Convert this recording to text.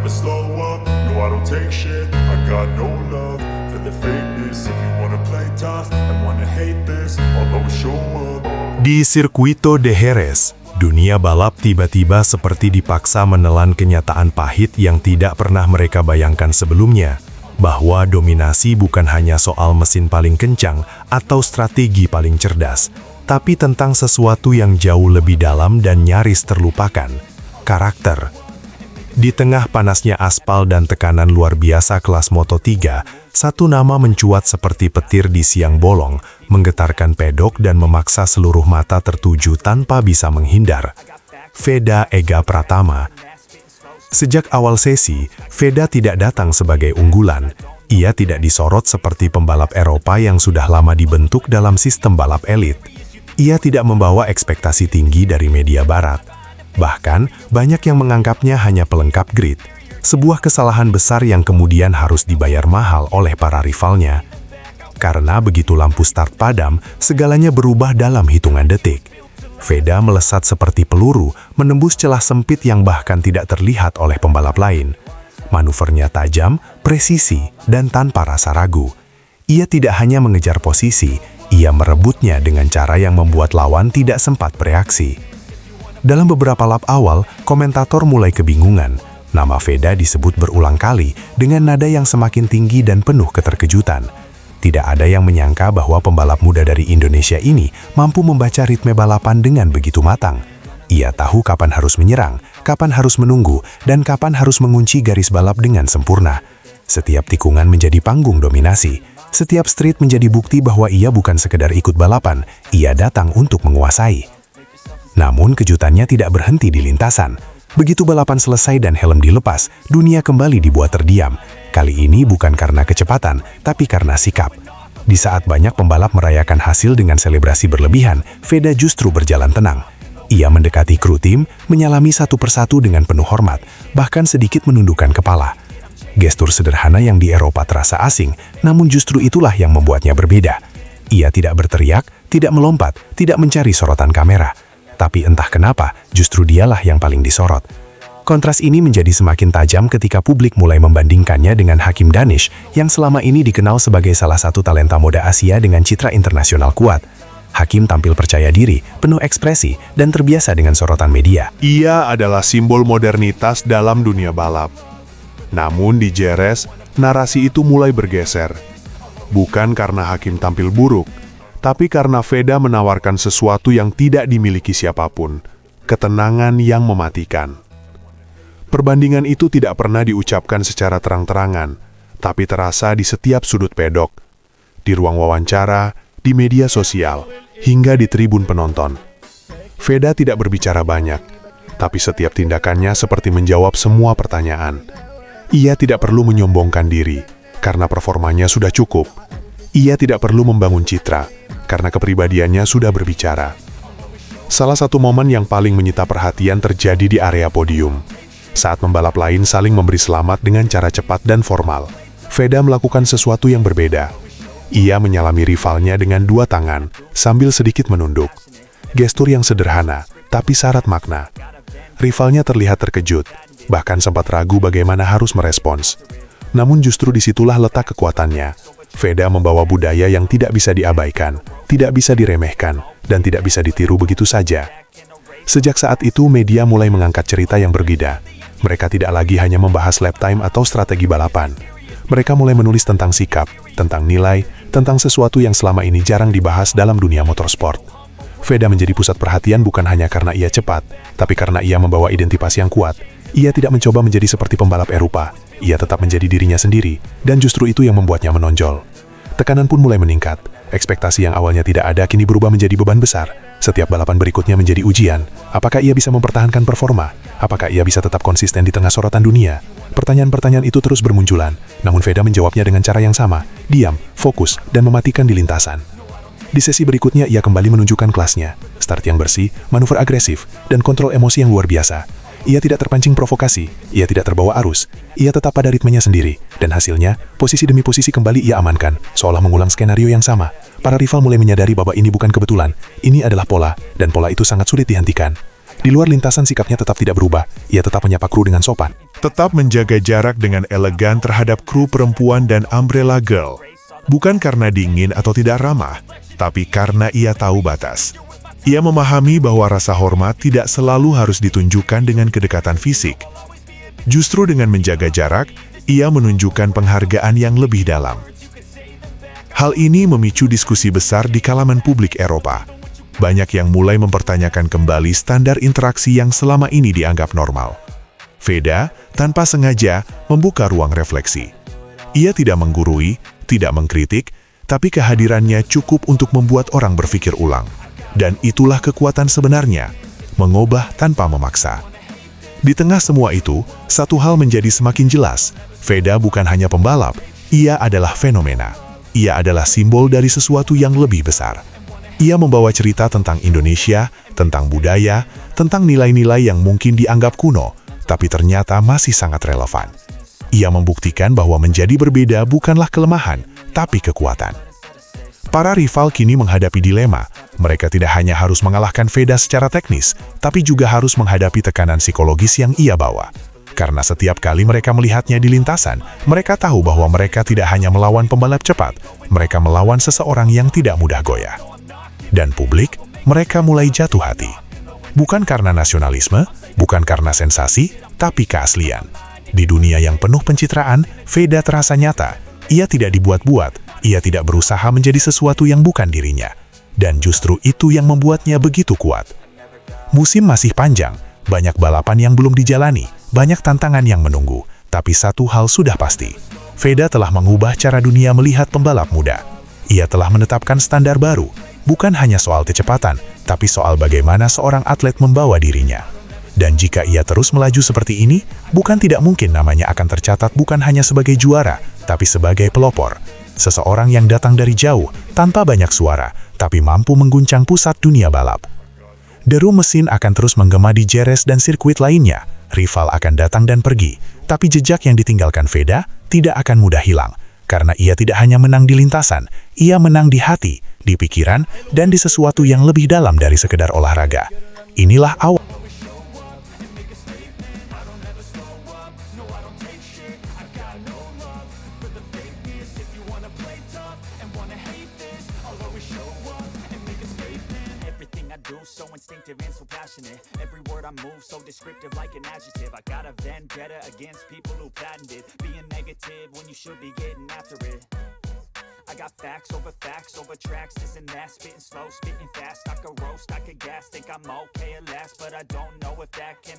never slow up, no I don't take shit. I got no love for the fakeness. If you wanna play tough and wanna hate this, I'll always show up. Di Circuito de Jerez, dunia balap tiba-tiba seperti dipaksa menelan kenyataan pahit yang tidak pernah mereka bayangkan sebelumnya, bahwa dominasi bukan hanya soal mesin paling kencang atau strategi paling cerdas, tapi tentang sesuatu yang jauh lebih dalam dan nyaris terlupakan, karakter. Di tengah panasnya aspal dan tekanan luar biasa kelas Moto3, satu nama mencuat seperti petir di siang bolong, menggetarkan pedok dan memaksa seluruh mata tertuju tanpa bisa menghindar. Veda Ega Pratama. Sejak awal sesi, Veda tidak datang sebagai unggulan. Ia tidak disorot seperti pembalap Eropa yang sudah lama dibentuk dalam sistem balap elit. Ia tidak membawa ekspektasi tinggi dari media barat. Bahkan, banyak yang menganggapnya hanya pelengkap grid. Sebuah kesalahan besar yang kemudian harus dibayar mahal oleh para rivalnya. Karena begitu lampu start padam, segalanya berubah dalam hitungan detik. Veda melesat seperti peluru, menembus celah sempit yang bahkan tidak terlihat oleh pembalap lain. Manuvernya tajam, presisi, dan tanpa rasa ragu. Ia tidak hanya mengejar posisi, ia merebutnya dengan cara yang membuat lawan tidak sempat bereaksi. Dalam beberapa lap awal, komentator mulai kebingungan. Nama Veda disebut berulang kali dengan nada yang semakin tinggi dan penuh keterkejutan. Tidak ada yang menyangka bahwa pembalap muda dari Indonesia ini mampu membaca ritme balapan dengan begitu matang. Ia tahu kapan harus menyerang, kapan harus menunggu, dan kapan harus mengunci garis balap dengan sempurna. Setiap tikungan menjadi panggung dominasi. Setiap street menjadi bukti bahwa ia bukan sekedar ikut balapan, ia datang untuk menguasai. Namun kejutannya tidak berhenti di lintasan. Begitu balapan selesai dan helm dilepas, dunia kembali dibuat terdiam. Kali ini bukan karena kecepatan, tapi karena sikap. Di saat banyak pembalap merayakan hasil dengan selebrasi berlebihan, Veda justru berjalan tenang. Ia mendekati kru tim, menyalami satu persatu dengan penuh hormat, bahkan sedikit menundukkan kepala. Gestur sederhana yang di Eropa terasa asing, namun justru itulah yang membuatnya berbeda. Ia tidak berteriak, tidak melompat, tidak mencari sorotan kamera. Tapi entah kenapa, justru dialah yang paling disorot. Kontras ini menjadi semakin tajam ketika publik mulai membandingkannya dengan Hakim Danish, yang selama ini dikenal sebagai salah satu talenta muda Asia dengan citra internasional kuat. Hakim tampil percaya diri, penuh ekspresi, dan terbiasa dengan sorotan media. Ia adalah simbol modernitas dalam dunia balap. Namun di Jerez, narasi itu mulai bergeser. Bukan karena Hakim tampil buruk, tapi karena Veda menawarkan sesuatu yang tidak dimiliki siapapun, ketenangan yang mematikan. Perbandingan itu tidak pernah diucapkan secara terang-terangan, tapi terasa di setiap sudut pedok, di ruang wawancara, di media sosial, hingga di tribun penonton. Veda tidak berbicara banyak, tapi setiap tindakannya seperti menjawab semua pertanyaan. Ia tidak perlu menyombongkan diri, karena performanya sudah cukup. Ia tidak perlu membangun citra, karena kepribadiannya sudah berbicara. Salah satu momen yang paling menyita perhatian terjadi di area podium. Saat pembalap lain saling memberi selamat dengan cara cepat dan formal, Veda melakukan sesuatu yang berbeda. Ia menyalami rivalnya dengan dua tangan, sambil sedikit menunduk. Gestur yang sederhana, tapi syarat makna. Rivalnya terlihat terkejut, bahkan sempat ragu bagaimana harus merespons. Namun justru disitulah letak kekuatannya. Veda membawa budaya yang tidak bisa diabaikan, tidak bisa diremehkan, dan tidak bisa ditiru begitu saja. Sejak saat itu, media mulai mengangkat cerita yang berbeda. Mereka tidak lagi hanya membahas lap time atau strategi balapan. Mereka mulai menulis tentang sikap, tentang nilai, tentang sesuatu yang selama ini jarang dibahas dalam dunia motorsport. Veda menjadi pusat perhatian bukan hanya karena ia cepat, tapi karena ia membawa identitas yang kuat. Ia tidak mencoba menjadi seperti pembalap Eropa. Ia tetap menjadi dirinya sendiri, dan justru itu yang membuatnya menonjol. Tekanan pun mulai meningkat. Ekspektasi yang awalnya tidak ada kini berubah menjadi beban besar. Setiap balapan berikutnya menjadi ujian. Apakah ia bisa mempertahankan performa? Apakah ia bisa tetap konsisten di tengah sorotan dunia? Pertanyaan-pertanyaan itu terus bermunculan, namun Veda menjawabnya dengan cara yang sama, diam, fokus, dan mematikan di lintasan. Di sesi berikutnya ia kembali menunjukkan kelasnya, start yang bersih, manuver agresif, dan kontrol emosi yang luar biasa. Ia tidak terpancing provokasi, ia tidak terbawa arus, ia tetap pada ritmenya sendiri, dan hasilnya, posisi demi posisi kembali ia amankan, seolah mengulang skenario yang sama. Para rival mulai menyadari bahwa ini bukan kebetulan, ini adalah pola, dan pola itu sangat sulit dihentikan. Di luar lintasan sikapnya tetap tidak berubah, ia tetap menyapa kru dengan sopan. Tetap menjaga jarak dengan elegan terhadap kru perempuan dan Umbrella Girl. Bukan karena dingin atau tidak ramah, tapi karena ia tahu batas. Ia memahami bahwa rasa hormat tidak selalu harus ditunjukkan dengan kedekatan fisik. Justru dengan menjaga jarak, ia menunjukkan penghargaan yang lebih dalam. Hal ini memicu diskusi besar di kalangan publik Eropa. Banyak yang mulai mempertanyakan kembali standar interaksi yang selama ini dianggap normal. Veda, tanpa sengaja, membuka ruang refleksi. Ia tidak menggurui, tidak mengkritik, tapi kehadirannya cukup untuk membuat orang berpikir ulang. Dan itulah kekuatan sebenarnya, mengubah tanpa memaksa. Di tengah semua itu, satu hal menjadi semakin jelas. Veda bukan hanya pembalap, ia adalah fenomena. Ia adalah simbol dari sesuatu yang lebih besar. Ia membawa cerita tentang Indonesia, tentang budaya, tentang nilai-nilai yang mungkin dianggap kuno, tapi ternyata masih sangat relevan. Ia membuktikan bahwa menjadi berbeda bukanlah kelemahan, tapi kekuatan. Para rival kini menghadapi dilema. Mereka tidak hanya harus mengalahkan Veda secara teknis, tapi juga harus menghadapi tekanan psikologis yang ia bawa. Karena setiap kali mereka melihatnya di lintasan, mereka tahu bahwa mereka tidak hanya melawan pembalap cepat, mereka melawan seseorang yang tidak mudah goyah. Dan publik, mereka mulai jatuh hati. Bukan karena nasionalisme, bukan karena sensasi, tapi keaslian. Di dunia yang penuh pencitraan, Veda terasa nyata. Ia tidak dibuat-buat, ia tidak berusaha menjadi sesuatu yang bukan dirinya. Dan justru itu yang membuatnya begitu kuat. Musim masih panjang, banyak balapan yang belum dijalani, banyak tantangan yang menunggu. Tapi satu hal sudah pasti, Veda telah mengubah cara dunia melihat pembalap muda. Ia telah menetapkan standar baru, bukan hanya soal kecepatan, tapi soal bagaimana seorang atlet membawa dirinya. Dan jika ia terus melaju seperti ini, bukan tidak mungkin namanya akan tercatat bukan hanya sebagai juara, tapi sebagai pelopor. Seseorang yang datang dari jauh, tanpa banyak suara, tapi mampu mengguncang pusat dunia balap. Deru mesin akan terus menggema di Jerez dan sirkuit lainnya. Rival akan datang dan pergi, tapi jejak yang ditinggalkan Veda tidak akan mudah hilang. Karena ia tidak hanya menang di lintasan, ia menang di hati, di pikiran, dan di sesuatu yang lebih dalam dari sekedar olahraga. Inilah awal. So instinctive and so passionate. Every word I move so descriptive like an adjective. I got a vendetta against people who patented being negative when you should be getting after it. I got facts over tracks, this and that, spitting slow, spitting fast. I could roast, I could gas, think I'm okay at last, but I don't know if that can